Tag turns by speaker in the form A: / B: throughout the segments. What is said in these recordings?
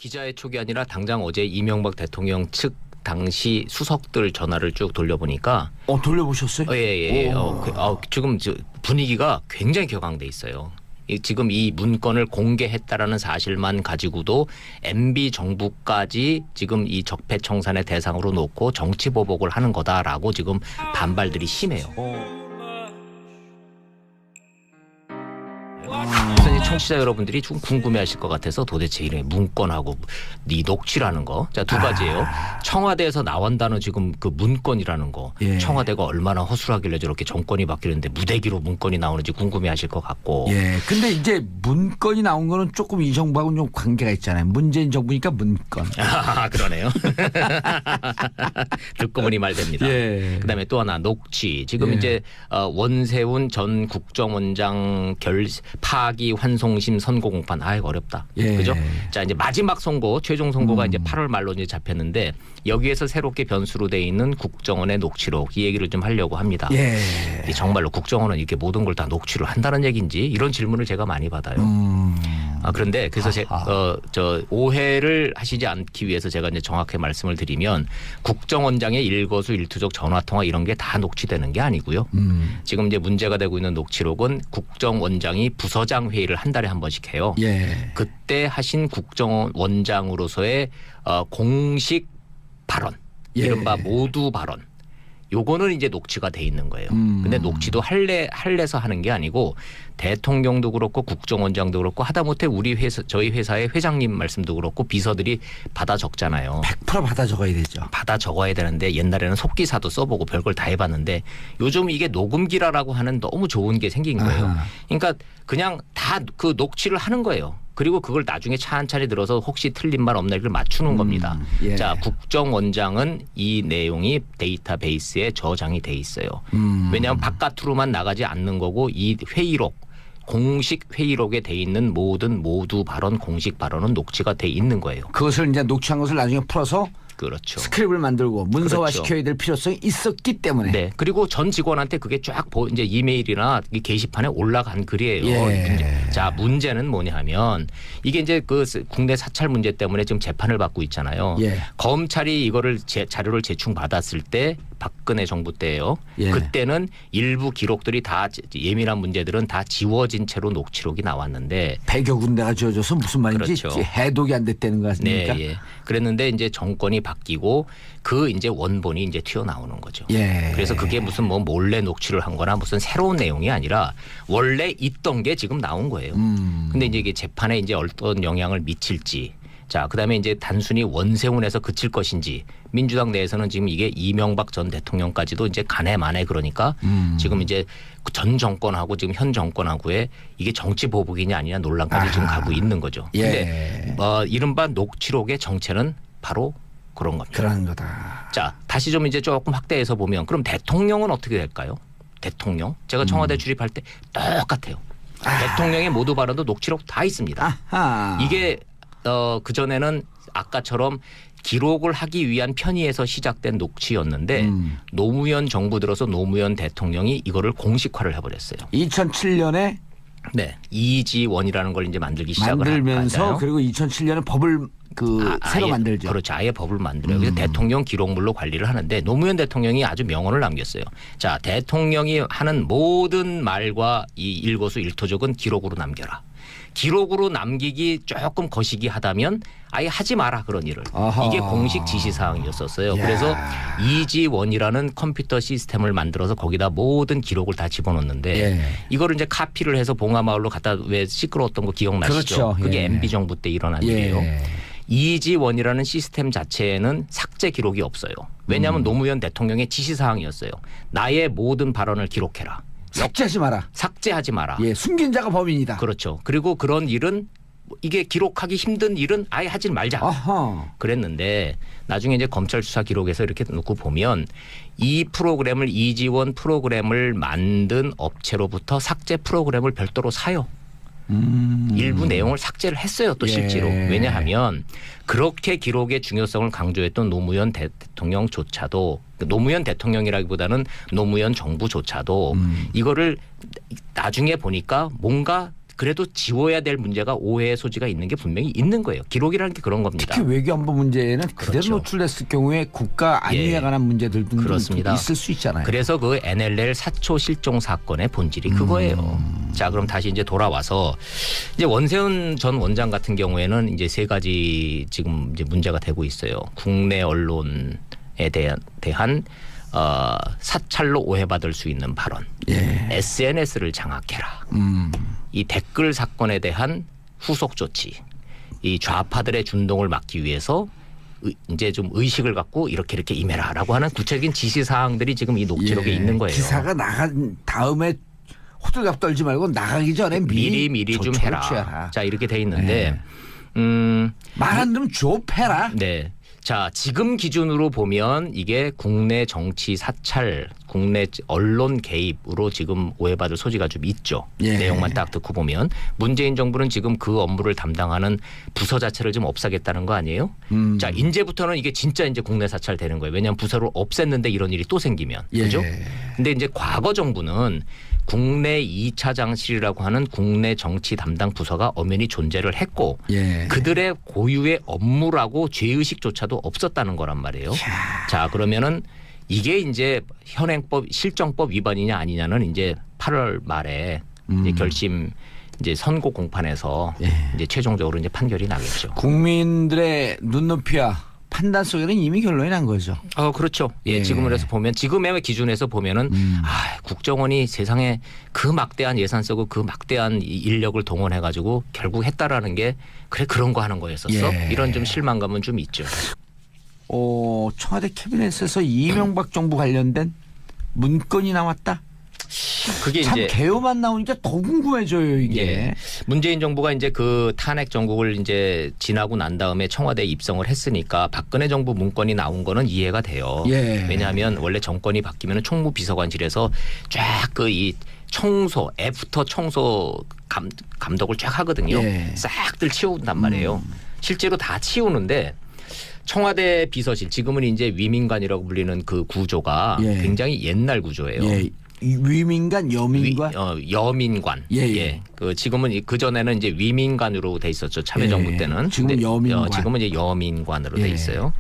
A: 기자의 촉이 아니라 당장 어제 이명박 대통령 측 당시 수석들 전화를 쭉 돌려보니까
B: 돌려보셨어요?
A: 예. 지금 분위기가 굉장히 격앙돼 있어요. 지금 이 문건을 공개했다라는 사실만 가지고도 MB 정부까지 지금 이 적폐청산의 대상으로 놓고 정치 보복을 하는 거다라고 지금 반발들이 심해요. 그래서 청취자 여러분들이 좀 궁금해하실 것 같아서 도대체 이런 문건하고 이 녹취라는 거, 자 두 가지예요. 청와대에서 나온다는 지금 그 문건이라는 거,
B: 예.
A: 청와대가 얼마나 허술하길래 저렇게 정권이 바뀌는데 무대기로 문건이 나오는지 궁금해하실 것 같고.
B: 예. 근데 이제 문건이 나온 거는 조금 이 정부하고는 좀 관계가 있잖아요. 문재인 정부니까 문건.
A: 그러네요. 듣고 보니 말됩니다.
B: 예.
A: 그다음에 또 하나 녹취. 지금
B: 예.
A: 이제 원세훈 전 국정원장 파기 환송심 선고 공판. 어렵다.
B: 예.
A: 그죠? 자, 이제 마지막 선고, 최종 선고가 이제 8월 말로 이제 잡혔는데 여기에서 새롭게 변수로 돼 있는 국정원의 녹취록 이 얘기를 좀 하려고 합니다.
B: 예.
A: 정말로 국정원은 이렇게 모든 걸 다 녹취를 한다는 얘기인지 이런 질문을 제가 많이 받아요. 그런데 그래서 저 오해를 하시지 않기 위해서 제가 이제 정확하게 말씀을 드리면 국정원장의 일거수일투족 전화통화 이런 게 다 녹취되는 게 아니고요. 지금 이제 문제가 되고 있는 녹취록은 국정원장이 부서장 회의를 한 달에 한 번씩 해요.
B: 예.
A: 그때 하신 국정원장으로서의 공식 발언,
B: 예.
A: 이른바 모두 발언. 요거는 이제 녹취가 돼 있는 거예요. 근데 녹취도 할래서 하는 게 아니고 대통령도 그렇고 국정원장도 그렇고 하다못해 우리 회사, 저희 회사의 회장님 말씀도 그렇고 비서들이 받아 적잖아요.
B: 100% 받아 적어야 되죠.
A: 받아 적어야 되는데 옛날에는 속기사도 써보고 별걸 다 해봤는데 요즘 이게 녹음기라라고 하는 너무 좋은 게 생긴 거예요. 그러니까 그냥 다 그 녹취를 하는 거예요. 그리고 그걸 나중에 차한차례 들어서 혹시 틀린 말 없나 이걸 맞추는 겁니다.
B: 예.
A: 자, 국정원장은 이 내용이 데이터베이스에 저장이 돼 있어요. 왜냐하면 바깥으로만 나가지 않는 거고 이 회의록 공식 회의록에 돼 있는 모두 발언 공식 발언은 녹취가 돼 있는 거예요.
B: 그것을 이제 녹취한 것을 나중에 풀어서
A: 그렇죠.
B: 스크립을 만들고 문서화
A: 그렇죠.
B: 시켜야 될 필요성이 있었기 때문에.
A: 네. 그리고 전 직원한테 그게 쫙 이제 이메일이나 게시판에 올라간 글이에요.
B: 예.
A: 자, 문제는 뭐냐 하면 이게 이제 그 국내 사찰 문제 때문에 지금 재판을 받고 있잖아요.
B: 예.
A: 검찰이 이거를 자료를 제출받았을 때 박근혜 정부 때예요.
B: 예.
A: 그때는 일부 기록들이 다 예민한 문제들은 다 지워진 채로 녹취록이 나왔는데
B: 100여 군데가 지어져서 무슨 말인지
A: 그렇죠.
B: 해독이 안 됐다는 거 같습니까?
A: 네, 예. 그랬는데 이제 정권이 바뀌고 그 이제 원본이 이제 튀어나오는 거죠.
B: 예.
A: 그래서 그게 무슨 뭐 몰래 녹취를 한 거나 무슨 새로운 내용이 아니라 원래 있던 게 지금 나온 거예요. 근데 이제 이게 재판에 이제 어떤 영향을 미칠지. 자, 그다음에 이제 단순히 원세훈에서 그칠 것인지 민주당 내에서는 지금 이게 이명박 전 대통령까지도 이제 간에 만에 그러니까 지금 이제 전 정권하고 지금 현 정권하고의 이게 정치 보복이냐 아니냐 논란까지 지금 가고 있는 거죠.
B: 예.
A: 근데 이른바 녹취록의 정체는 바로 그런 겁니다.
B: 그런 거다.
A: 자, 다시 좀 이제 조금 확대해서 보면 그럼 대통령은 어떻게 될까요? 대통령? 제가 청와대 출입할 때 똑같아요. 대통령의 모두 발언도 녹취록 다 있습니다.
B: 아하.
A: 이게 그전에는 아까처럼 기록을 하기 위한 편의에서 시작된 녹취였는데 노무현 정부 들어서 노무현 대통령이 이거를 공식화를 해버렸어요.
B: 2007년에
A: 네, 이지원이라는 걸 이제 만들기 시작을
B: 만들면서
A: 하죠.
B: 그리고 2007년에 법을 새로
A: 아예,
B: 만들죠.
A: 그렇죠. 아예 법을 만들어요. 그래서 대통령 기록물로 관리를 하는데 노무현 대통령이 아주 명언을 남겼어요. 자, 대통령이 하는 모든 말과 이 일거수일투족은 기록으로 남겨라. 기록으로 남기기 조금 거시기 하다면 아예 하지 마라 그런 일을.
B: 아하.
A: 이게 공식 지시사항이었었어요.
B: 야.
A: 그래서 이지원이라는 컴퓨터 시스템을 만들어서 거기다 모든 기록을 다 집어넣는데
B: 예.
A: 이거를 이제 카피를 해서 봉화마을로 갖다 왜 시끄러웠던 거 기억나시죠?
B: 그렇죠.
A: 그게
B: 예.
A: MB 정부 때 일어난 일이에요. 이지원이라는 시스템 자체에는 삭제 기록이 없어요. 왜냐하면 노무현 대통령의 지시사항이었어요. 나의 모든 발언을 기록해라.
B: 삭제하지 마라.
A: 삭제하지 마라.
B: 예, 숨긴 자가 범인이다.
A: 그렇죠. 그리고 그런 일은 이게 기록하기 힘든 일은 아예 하지 말자.
B: 아하.
A: 그랬는데 나중에 이제 검찰 수사 기록에서 이렇게 놓고 보면 이 프로그램을 이지원 프로그램을 만든 업체로부터 삭제 프로그램을 별도로 사요. 일부 내용을 삭제를 했어요. 또 실제로.
B: 예.
A: 왜냐하면 그렇게 기록의 중요성을 강조했던 노무현 대통령조차도 노무현 대통령이라기보다는 노무현 정부조차도 이거를 나중에 보니까 뭔가 그래도 지워야 될 문제가 오해의 소지가 있는 게 분명히 있는 거예요. 기록이라는 게 그런 겁니다.
B: 특히 외교안보 문제는 그대로
A: 그렇죠.
B: 노출됐을 경우에 국가 안위에
A: 예.
B: 관한 문제들도
A: 그렇습니다.
B: 있을 수 있잖아요.
A: 그래서 그 NLL 사초 실종 사건의 본질이 그거예요. 자, 그럼 다시 이제 돌아와서 이제 원세훈 전 원장 같은 경우에는 이제 세 가지 지금 이제 문제가 되고 있어요. 국내 언론에 대한 사찰로 오해받을 수 있는 발언,
B: 예.
A: SNS를 장악해라. 이 댓글 사건에 대한 후속 조치, 이 좌파들의 준동을 막기 위해서 이제 좀 의식을 갖고 이렇게 임해라라고 하는 구체적인 지시 사항들이 지금 이 녹취록에
B: 예.
A: 있는 거예요.
B: 기사가 나간 다음에 호들갑 떨지 말고 나가기 전에
A: 미리 좀
B: 조처를
A: 해라.
B: 취하라.
A: 자, 이렇게 돼 있는데
B: 말 안 들으면 좁해라.
A: 네. 자, 지금 기준으로 보면 이게 국내 정치 사찰, 국내 언론 개입으로 지금 오해받을 소지가 좀 있죠.
B: 예.
A: 내용만 딱 듣고 보면 문재인 정부는 지금 그 업무를 담당하는 부서 자체를 좀 없애겠다는 거 아니에요? 자, 이제부터는 이게 진짜 이제 국내 사찰 되는 거예요. 왜냐하면 부서를 없앴는데 이런 일이 또 생기면.
B: 예.
A: 그죠? 근데 이제 과거 정부는 국내 2차장실이라고 하는 국내 정치 담당 부서가 엄연히 존재를 했고
B: 예.
A: 그들의 고유의 업무라고 죄의식조차도 없었다는 거란 말이에요. 자, 그러면은 이게 이제 현행법 실정법 위반이냐 아니냐는 이제 8월 말에 이제 결심 이제 선고 공판에서
B: 예.
A: 이제 최종적으로 이제 판결이 나겠죠.
B: 국민들의 눈높이와 판단 속에는 이미 결론이 난 거죠.
A: 그렇죠. 예,
B: 예.
A: 지금으로 해서 보면 지금의 기준에서 보면은 국정원이 세상에 그 막대한 예산 쓰고 그 막대한 인력을 동원해 가지고 결국 했다라는 게 그래 그런 거 하는 거였었어.
B: 예.
A: 이런 좀 실망감은 좀 있죠.
B: 청와대 캐비넷에서 이명박 정부 관련된 문건이 나왔다.
A: 그게
B: 참
A: 이제
B: 개요만 나오니까 더 궁금해져요 이게.
A: 예. 문재인 정부가 이제 그 탄핵 정국을 이제 지나고 난 다음에 청와대에 입성을 했으니까 박근혜 정부 문건이 나온 거는 이해가 돼요.
B: 예.
A: 왜냐하면 원래 정권이 바뀌면 총무비서관실에서 쫙 그 이 청소 애프터 청소 감독을 쫙 하거든요.
B: 예.
A: 싹들 치운단 말이에요. 실제로 다 치우는데 청와대 비서실 지금은 이제 위민관이라고 불리는 그 구조가
B: 예.
A: 굉장히 옛날 구조예요.
B: 예. 위민관, 여민관.
A: 여민관.
B: 예, 예.
A: 그 지금은 그 전에는 이제 위민관으로 돼 있었죠. 참여정부
B: 예.
A: 때는.
B: 지금
A: 근데,
B: 여민관.
A: 지금은 이제 여민관으로
B: 예.
A: 돼 있어요.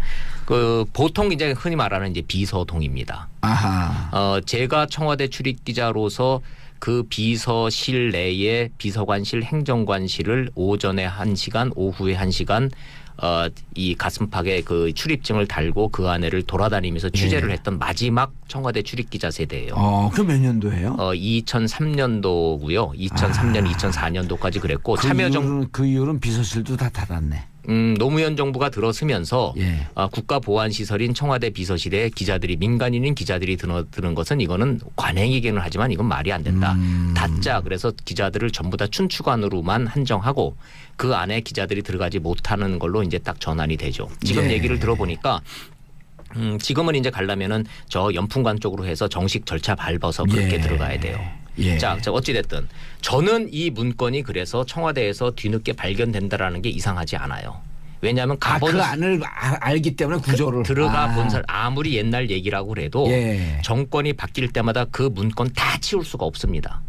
A: 그 보통 이제 흔히 말하는 이제 비서동입니다.
B: 아하.
A: 제가 청와대 출입 기자로서 그 비서실 내에 비서관실, 행정관실을 오전에 1시간, 오후에 1시간 이 가슴팍에 그 출입증을 달고 그 안에를 돌아다니면서 취재를 했던 마지막 청와대 출입기자 세대예요.
B: 그 몇 년도예요?
A: 2003년도고요. 2003년, 2004년도까지 그랬고
B: 그 이후로는 비서실도 다 닫았네.
A: 노무현 정부가 들어서면서
B: 예.
A: 국가보안시설인 청와대 비서실에 기자들이 민간인인 기자들이 드는 것은 이거는 관행이기는 하지만 이건 말이 안 된다. 닫자. 그래서 기자들을 전부 다 춘추관으로만 한정하고 그 안에 기자들이 들어가지 못하는 걸로 이제 딱 전환이 되죠. 지금
B: 예.
A: 얘기를 들어보니까 지금은 이제 가려면은 저 연풍관 쪽으로 해서 정식 절차 밟아서 그렇게
B: 예.
A: 들어가야 돼요.
B: 예.
A: 자, 어찌됐든 저는 이 문건이 그래서 청와대에서 뒤늦게 발견된다라는 게 이상하지 않아요. 왜냐하면 가본
B: 그 안을 알기 때문에 구조를
A: 들어가 본 사람 아무리 옛날 얘기라고 그래도
B: 예.
A: 정권이 바뀔 때마다 그 문건 다 치울 수가 없습니다.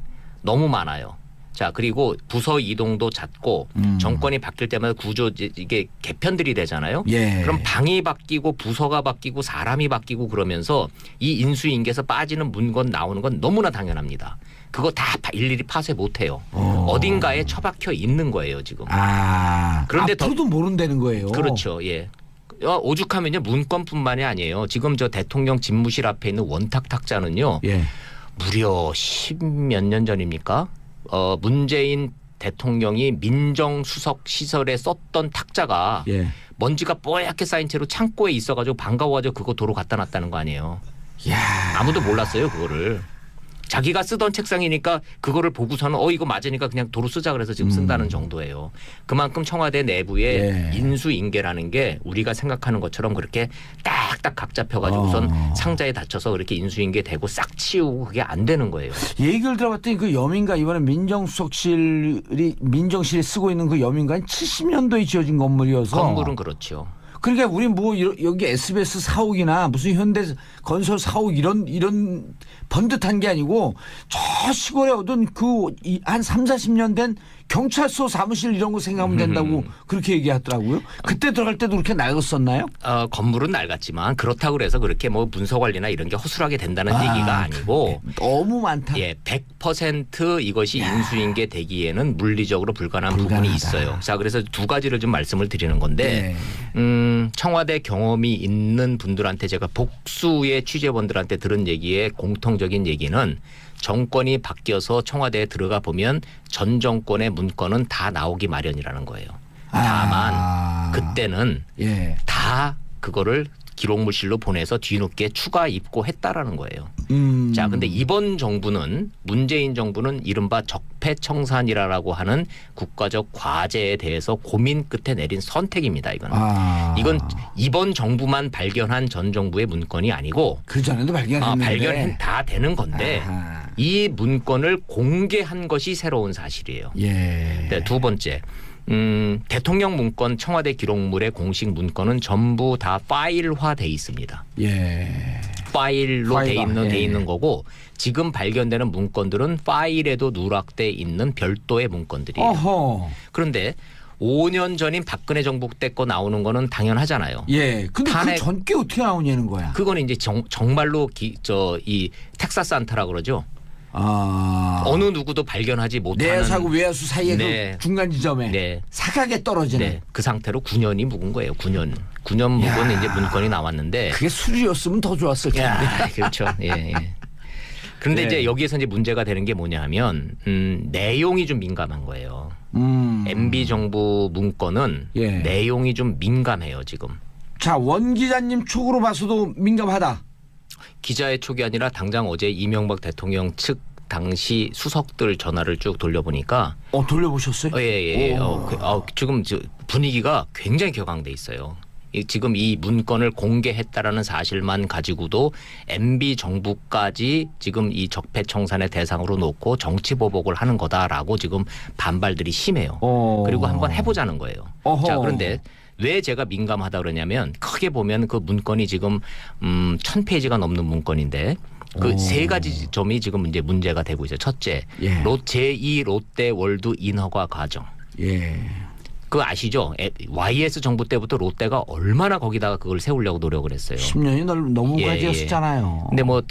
A: 너무 많아요. 자, 그리고 부서 이동도 잦고 정권이 바뀔 때마다 구조 이게 개편들이 되잖아요.
B: 예.
A: 그럼 방이 바뀌고 부서가 바뀌고 사람이 바뀌고 그러면서 이 인수인계에서 빠지는 문건 나오는 건 너무나 당연합니다. 그거 다 일일이 파쇄 못해요. 어딘가에 처박혀 있는 거예요 지금.
B: 그런데 앞으로도 모른다는 거예요.
A: 그렇죠. 예. 오죽하면요 문건뿐만이 아니에요. 지금 저 대통령 집무실 앞에 있는 원탁 탁자는요.
B: 예.
A: 무려 10몇 년 전입니까? 문재인 대통령이 민정수석 시설에 썼던 탁자가
B: 예.
A: 먼지가 뽀얗게 쌓인 채로 창고에 있어가지고 반가워가지고 그거 도로 갖다 놨다는 거 아니에요.
B: 야.
A: 아무도 몰랐어요 그거를. 자기가 쓰던 책상이니까 그거를 보고서는 이거 맞으니까 그냥 도로 쓰자 그래서 지금 쓴다는 정도예요. 그만큼 청와대 내부에
B: 예.
A: 인수인계라는 게 우리가 생각하는 것처럼 그렇게 딱딱 각 잡혀가지고선 상자에 닫혀서 그렇게 인수인계되고 싹 치우고 그게 안 되는 거예요.
B: 얘기를 들어봤더니 그 여민관 이번에 민정실이 쓰고 있는 그 여민관이 70년도에 지어진 건물이어서
A: 건물은 그렇죠.
B: 그러니까 우리 뭐 여기 SBS 사옥이나 무슨 현대 건설 사옥 이런 번듯한 게 아니고 저 시골에 얻은 그 한 30, 40년 된 경찰서 사무실 이런 거 생각하면 된다고 그렇게 얘기하더라고요. 그때 들어갈 때도 그렇게 낡았었나요?
A: 건물은 낡았지만 그렇다고 해서 그렇게 뭐 문서 관리나 이런 게 허술하게 된다는 얘기가 아니고
B: 너무 많다.
A: 예, 100% 이것이 인수인계 되기에는 물리적으로 불가능한
B: 불가능하다.
A: 부분이 있어요. 자, 그래서 두 가지를 좀 말씀을 드리는 건데 청와대 경험이 있는 분들한테 제가 복수의 취재원들한테 들은 얘기의 공통적인 얘기는 정권이 바뀌어서 청와대에 들어가 보면 전 정권의 문건은 다 나오기 마련이라는 거예요. 다만 그때는 다 그거를 기록물실로 보내서 뒤늦게 추가 입고했다라는 거예요. 자, 근데 이번 정부는 문재인 정부는 이른바 적폐청산이라고 하는 국가적 과제에 대해서 고민 끝에 내린 선택입니다. 이건 이번 정부만 발견한 전 정부의 문건이 아니고
B: 그 전에도 발견했는데
A: 발견 다 되는 건데 이 문건을 공개한 것이 새로운 사실이에요. 네, 두 번째. 대통령 문건 청와대 기록물의 공식 문건은 전부 다 파일화돼 있습니다. 파일로 돼 있는 거고 지금 발견되는 문건들은 파일에도 누락돼 있는 별도의 문건들이에요.
B: 어허.
A: 그런데 5년 전인 박근혜 정부 때 거 나오는 거는 당연하잖아요.
B: 근데 그 전께 어떻게 나오냐는 거야.
A: 그거는 이제 정말로 이 텍사스안타라고 그러죠. 어느 누구도 발견하지 못하는
B: 내야수하고 외야수 사이의 그 중간 지점에 사각에 떨어지는
A: 그 상태로 9년이 묵은 거예요. 9년 묵은 이제 문건이 나왔는데
B: 그게 수리였으면 더 좋았을 텐데.
A: 그렇죠. 그런데 이제 여기에서 이제 문제가 되는 게 뭐냐면 내용이 좀 민감한 거예요. MB 정부 문건은 내용이 좀 민감해요 지금.
B: 자, 원 기자님 촉으로 봐서도 민감하다.
A: 기자의 촉이 아니라 당장 어제 이명박 대통령 측 당시 수석들 전화를 쭉 돌려보니까
B: 돌려보셨어요?
A: 지금 분위기가 굉장히 격앙돼 있어요. 지금 이 문건을 공개했다라는 사실만 가지고도 MB 정부까지 지금 이 적폐청산의 대상으로 놓고 정치 보복을 하는 거다라고 지금 반발들이 심해요. 그리고 한번 해보자는 거예요. 자, 그런데 왜 제가 민감하다 그러냐면 크게 보면 그 문건이 지금 1000페이지가 넘는 문건인데 그 세 가지 점이 지금 이제 문제가 되고 있어요. 첫째, 제2 롯데월드 인허가 과정. 그거 아시죠? YS 정부 때부터 롯데가 얼마나 거기다가 그걸 세우려고 노력을 했어요.
B: 10년이 너무 가지였었잖아요.
A: 근데 뭐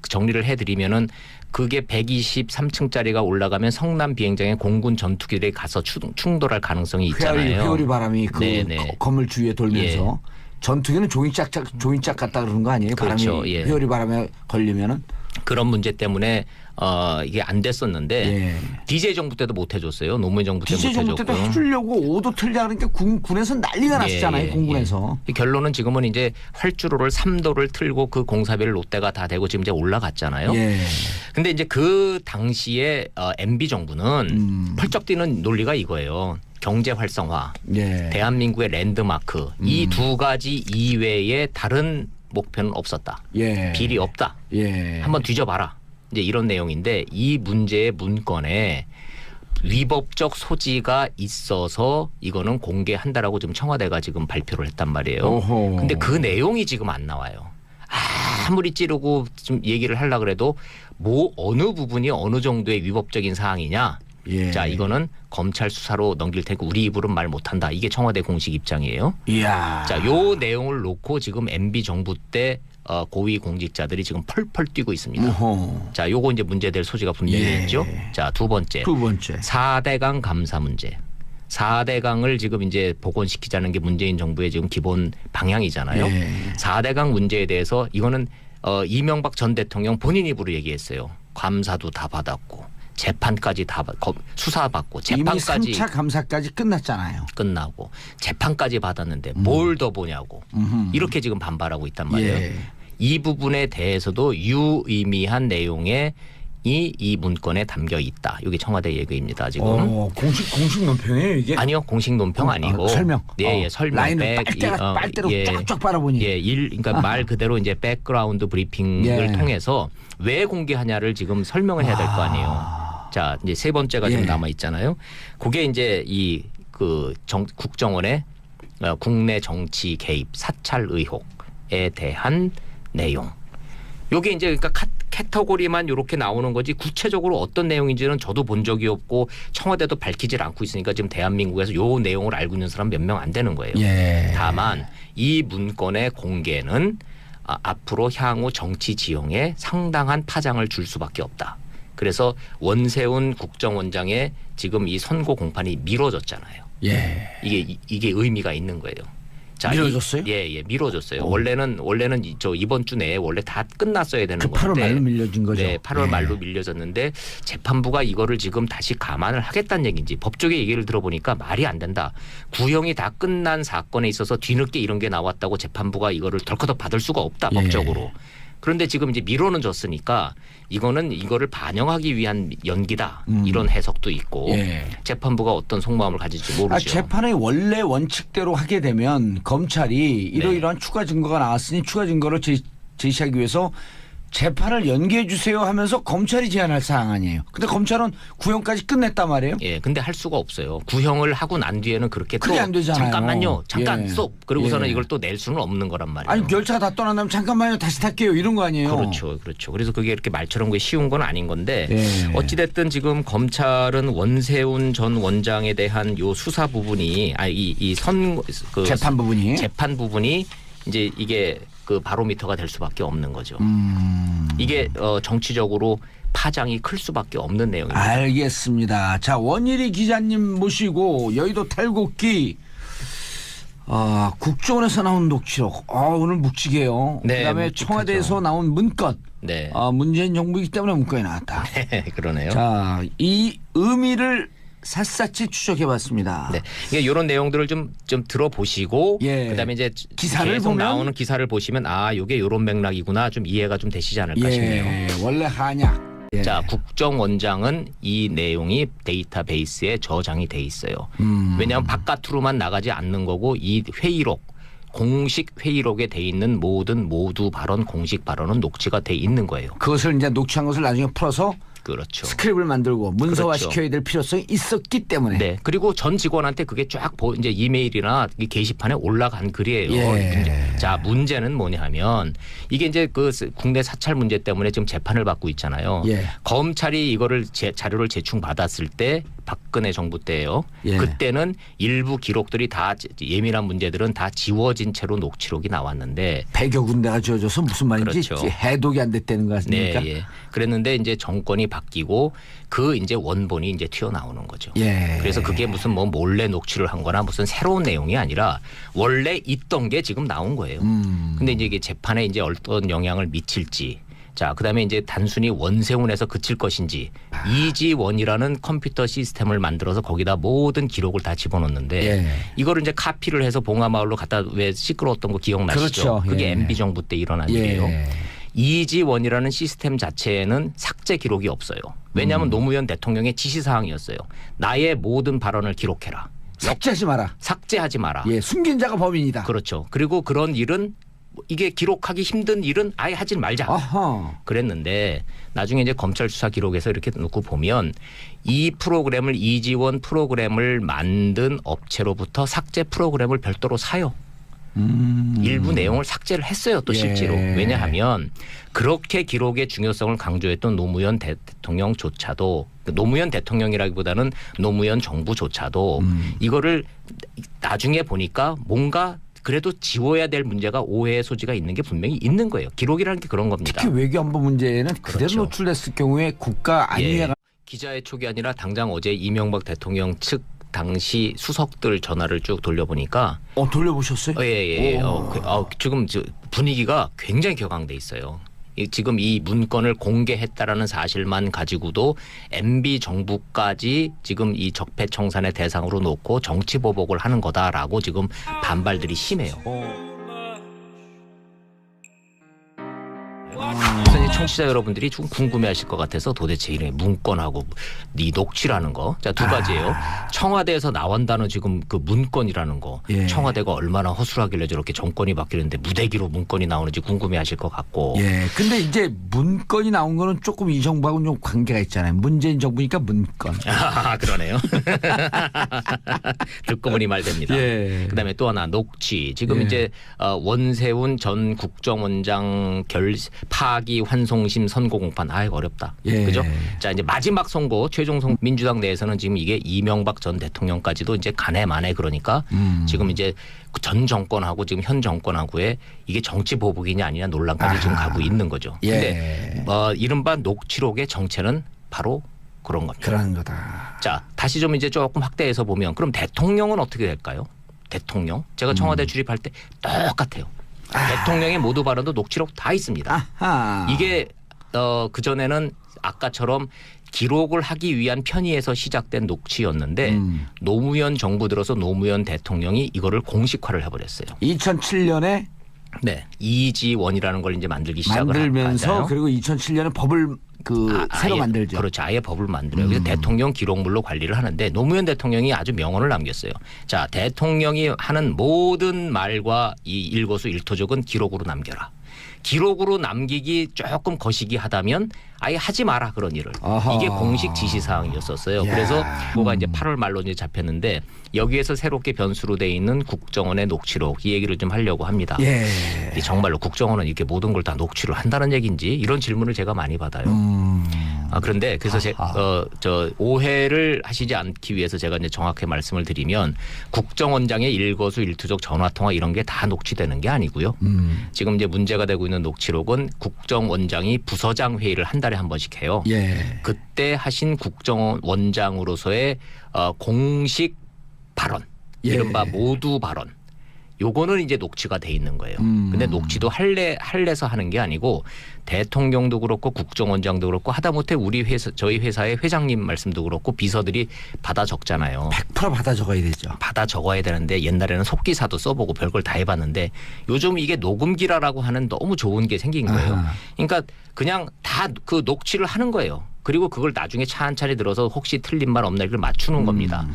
A: 정리를 해드리면은 그게 123층짜리가 올라가면 성남 비행장에 공군 전투기들이 가서 충돌할 가능성이 있잖아요.
B: 회오리 바람이 그 건물 주위에 돌면서 전투기는 종이짝 같다 그러는 거 아니에요?
A: 그렇죠.
B: 바람이 회오리 바람에 걸리면은
A: 그런 문제 때문에 이게 안 됐었는데 DJ 정부 때도 못 해줬어요. 노무현 정부 때 못 해줬고.
B: DJ 정부 때도 해주려고 오도 틀자 그러니까 군에서 난리가 났었잖아요. 공군에서.
A: 결론은 지금은 이제 활주로를 3도를 틀고 그 공사비를 롯데가 다 대고 지금 이제 올라갔잖아요. 근데 이제 그 당시에 MB 정부는 펄쩍 뛰는 논리가 이거예요. 경제 활성화, 대한민국의 랜드마크 이 두 가지 이외에 다른 목표는 없었다. 비리 없다. 한번 뒤져봐라. 이제 이런 내용인데 이 문제의 문건에 위법적 소지가 있어서 이거는 공개한다라고 지금 청와대가 지금 발표를 했단 말이에요. 근데 그 내용이 지금 안 나와요. 아무리 찌르고 좀 얘기를 하려고 해도 뭐 어느 부분이 어느 정도의 위법적인 사항이냐. 자, 이거는 검찰 수사로 넘길 테니까 우리 입으로는 말 못한다. 이게 청와대 공식 입장이에요. 자, 요 내용을 놓고 지금 MB 정부 때 고위 공직자들이 지금 펄펄 뛰고 있습니다. 자, 요거 이제 문제될 소지가 분명히 있죠. 자, 두 번째. 4대강 감사 문제. 4대강을 지금 이제 복원시키자는 게 문재인 정부의 지금 기본 방향이잖아요. 4대강 문제에 대해서 이거는 이명박 전 대통령 본인 입으로 얘기했어요. 감사도 다 받았고 재판까지 다 수사받고 재판까지
B: 이미 3차 감사까지 끝났잖아요.
A: 끝나고 재판까지 받았는데 뭘 더 보냐고 이렇게 지금 반발하고 있단 말이에요. 이 부분에 대해서도 유의미한 내용에 이 문건에 담겨 있다. 이게 청와대 얘기입니다. 지금
B: 공식 논평이에요 이게?
A: 아니요, 공식 논평 아니고
B: 설명.
A: 설명.
B: 라인을 빨대로 쫙쫙 빨아보니.
A: 그러니까 말 그대로 이제 백그라운드 브리핑을 통해서 왜 공개하냐를 지금 설명을 해야 될 거 아니에요. 자, 이제 세 번째가 좀 남아 있잖아요. 그게 이제 국정원의 국내 정치 개입 사찰 의혹에 대한 내용. 요게 이제 그러니까 캐터고리만 이렇게 나오는 거지 구체적으로 어떤 내용인지는 저도 본 적이 없고 청와대도 밝히질 않고 있으니까 지금 대한민국에서 요 내용을 알고 있는 사람 몇 명 안 되는 거예요.
B: 예.
A: 다만 이 문건의 공개는 앞으로 향후 정치 지형에 상당한 파장을 줄 수밖에 없다. 그래서 원세훈 국정원장의 지금 이 선고 공판이 미뤄졌잖아요.
B: 예.
A: 이게 의미가 있는 거예요. 자,
B: 미뤄졌어요?
A: 예, 미뤄졌어요. 원래는 저 이번 주 내에 원래 다 끝났어야 되는 건데.
B: 8월 말로 밀려진 거죠.
A: 네, 8월 말로 밀려졌는데 재판부가 이거를 지금 다시 감안을 하겠다는 얘기인지 법조계 얘기를 들어보니까 말이 안 된다. 구형이 다 끝난 사건에 있어서 뒤늦게 이런 게 나왔다고 재판부가 이거를 덜커덕 받을 수가 없다 법적으로. 그런데 지금 이제 미뤄는 졌으니까 이거를 반영하기 위한 연기다 이런 해석도 있고 재판부가 어떤 속마음을 가질지 모르죠.
B: 재판의 원래 원칙대로 하게 되면 검찰이 이러이러한 추가 증거가 나왔으니 추가 증거를 제시하기 위해서 재판을 연기해 주세요 하면서 검찰이 제안할 사항 아니에요. 근데 검찰은 구형까지 끝냈단 말이에요.
A: 예, 근데 할 수가 없어요. 구형을 하고 난 뒤에는 그렇게 또
B: 안 되잖아요.
A: 잠깐만요. 잠깐 쏙. 그러고서는
B: 예.
A: 이걸 또 낼 수는 없는 거란 말이에요.
B: 아니 열차가 다 떠난 다음에 잠깐만요. 다시 탈게요. 이런 거 아니에요.
A: 그렇죠. 그래서 그게 이렇게 말처럼 그게 쉬운 건 아닌 건데
B: 예.
A: 어찌됐든 지금 검찰은 원세훈 전 원장에 대한 요 수사 부분이
B: 재판 부분이
A: 재판 부분이 이제 이게 그 바로미터가 될 수밖에 없는 거죠. 이게 정치적으로 파장이 클 수밖에 없는 내용입니다.
B: 알겠습니다. 자, 원일이 기자님 모시고 여의도 탈곡기 국정원에서 나온 녹취록 오늘 묵직해요.
A: 네,
B: 그다음에
A: 묵직하죠.
B: 청와대에서 나온 문건.
A: 네.
B: 문재인 정부이기 때문에 문건이 나왔다.
A: 그러네요.
B: 자, 이 의미를 샅샅이 추적해봤습니다.
A: 네, 이런 내용들을 좀 들어보시고 그다음에 이제
B: 기사를
A: 계속
B: 보면
A: 나오는 기사를 보시면 이게 이런 맥락이구나 좀 이해가 좀 되시지 않을까 싶네요.
B: 원래 한약.
A: 자, 국정원장은 이 내용이 데이터베이스에 저장이 돼 있어요. 왜냐하면 바깥으로만 나가지 않는 거고 이 회의록 공식 회의록에 돼 있는 모두 발언 공식 발언은 녹취가 돼 있는 거예요.
B: 그것을 이제 녹취한 것을 나중에 풀어서
A: 그렇죠.
B: 스크립을 만들고 문서화
A: 그렇죠.
B: 시켜야 될 필요성이 있었기 때문에.
A: 네. 그리고 전 직원한테 그게 쫙 이제 이메일이나 게시판에 올라간 글이에요. 자, 문제는 뭐냐면 이게 이제 그 국내 사찰 문제 때문에 지금 재판을 받고 있잖아요. 검찰이 이거를 자료를 제출받았을 때 박근혜 정부 때예요. 그때는 일부 기록들이 다 예민한 문제들은 다 지워진 채로 녹취록이 나왔는데
B: 100여 군데가 지워져서 무슨 말인지
A: 그렇죠.
B: 해독이 안 됐다는 거 아닙니까?
A: 네, 그랬는데 이제 정권이 바뀌고 그 이제 원본이 이제 튀어나오는 거죠. 그래서 그게 무슨 몰래 녹취를 한 거나 무슨 새로운 내용이 아니라 원래 있던 게 지금 나온 거예요. 근데 이제 이게 재판에 이제 어떤 영향을 미칠지 자, 그다음에 이제 단순히 원세훈에서 그칠 것인지 이지원이라는 컴퓨터 시스템을 만들어서 거기다 모든 기록을 다 집어넣는데 이거를 이제 카피를 해서 봉화마을로 갖다 왜 시끄러웠던 거 기억나시죠?
B: 그렇죠.
A: 그게 MB 정부 때 일어난 일이에요. 이지원이라는 시스템 자체에는 삭제 기록이 없어요. 왜냐하면 노무현 대통령의 지시사항이었어요. 나의 모든 발언을 기록해라.
B: 삭제하지 마라.
A: 삭제하지 마라.
B: 숨긴 자가 범인이다.
A: 그렇죠. 그리고 그런 일은 이게 기록하기 힘든 일은 아예 하지 말자. 그랬는데 나중에 이제 검찰 수사 기록에서 이렇게 놓고 보면 이 프로그램을 이지원 프로그램을 만든 업체로부터 삭제 프로그램을 별도로 사요. 일부 내용을 삭제를 했어요. 또 실제로. 왜냐하면 그렇게 기록의 중요성을 강조했던 노무현 대통령조차도 노무현 대통령이라기보다는 노무현 정부조차도 이거를 나중에 보니까 뭔가 그래도 지워야 될 문제가 오해의 소지가 있는 게 분명히 있는 거예요. 기록이라는 게 그런 겁니다.
B: 특히 외교안보 문제는 그대로
A: 그렇죠.
B: 노출됐을 경우에 국가 안위가
A: 기자의 촉이 아니라 당장 어제 이명박 대통령 측 당시 수석들 전화를 쭉 돌려보니까
B: 돌려보셨어요?
A: 지금 분위기가 굉장히 격앙돼 있어요. 지금 이 문건을 공개했다라는 사실만 가지고도 MB 정부까지 지금 이 적폐청산의 대상으로 놓고 정치 보복을 하는 거다라고 지금 반발들이 심해요. 그래서 이제 청취자 여러분들이 좀 궁금해하실 것 같아서 도대체 이런 문건하고 이 녹취라는 거, 자, 두 가지예요. 청와대에서 나온다는 지금 그 문건이라는 거, 청와대가 얼마나 허술하길래 저렇게 정권이 바뀌는데 무대기로 문건이 나오는지 궁금해하실 것 같고.
B: 근데 이제 문건이 나온 거는 조금 이 정부하고는 좀 관계가 있잖아요. 문재인 정부니까 문건.
A: 그러네요. 듣고 보니 말됩니다. 그다음에 또 하나 녹취. 지금 이제 원세훈 전 국정원장 파기 환송 방송심 선고 공판 어렵다.
B: 예.
A: 그죠? 자 이제 마지막 선고 최종 선고 민주당 내에서는 지금 이게 이명박 전 대통령까지도 이제 간에 만에 그러니까 지금 이제 전 정권하고 지금 현 정권하고의 이게 정치 보복이냐 아니냐 논란까지 지금 가고 있는 거죠. 근데 이른바 녹취록의 정체는 바로 그런 겁니다.
B: 그런 거다.
A: 자 다시 좀 이제 조금 확대해서 보면 그럼 대통령은 어떻게 될까요? 대통령 제가 청와대 출입할 때 똑같아요. 대통령의 모두 발언도 녹취록 다 있습니다.
B: 아하.
A: 이게 그 전에는 아까처럼 기록을 하기 위한 편의에서 시작된 녹취였는데 노무현 정부 들어서 노무현 대통령이 이거를 공식화를 해버렸어요.
B: 2007년에
A: 네, 이지원이라는 걸 이제 만들기 시작을
B: 만들면서
A: 하죠.
B: 그리고 2007년에 법을 새로
A: 아예,
B: 만들죠.
A: 그렇죠. 아예 법을 만들어요. 그래서 대통령 기록물로 관리를 하는데 노무현 대통령이 아주 명언을 남겼어요. 자, 대통령이 하는 모든 말과 이 일거수일투족은 기록으로 남겨라. 기록으로 남기기 조금 거시기하다면 아예 하지 마라 그런 일을.
B: 아하.
A: 이게 공식 지시사항이었었어요. 그래서 그거가 이제 8월 말로 이제 잡혔는데 여기에서 새롭게 변수로 돼 있는 국정원의 녹취록 이 얘기를 좀 하려고 합니다.
B: 예.
A: 이 정말로 국정원은 이렇게 모든 걸 다 녹취를 한다는 얘기인지 이런 질문을 제가 많이 받아요. 그런데 그래서 저 오해를 하시지 않기 위해서 제가 이제 정확히 말씀을 드리면 국정원장의 일거수일투족 전화통화 이런 게 다 녹취되는 게 아니고요. 지금 이제 문제가 되고 있는 녹취록은 국정원장이 부서장 회의를 한 달에 한 번씩 해요.
B: 예.
A: 그때 하신 국정원장으로서의 공식 발언, 이른바 모두 발언. 요거는 이제 녹취가 돼 있는 거예요. 근데 녹취도 할래서 하는 게 아니고 대통령도 그렇고 국정원장도 그렇고 하다못해 우리 회사 저희 회사의 회장님 말씀도 그렇고 비서들이 받아 적잖아요.
B: 100% 받아 적어야 되죠.
A: 받아 적어야 되는데 옛날에는 속기사도 써보고 별걸 다 해봤는데 요즘 이게 녹음기라라고 하는 너무 좋은 게 생긴 거예요. 그러니까 그냥 다 그 녹취를 하는 거예요. 그리고 그걸 나중에 차한차례 들어서 혹시 틀린 말 없나 이걸 맞추는 겁니다.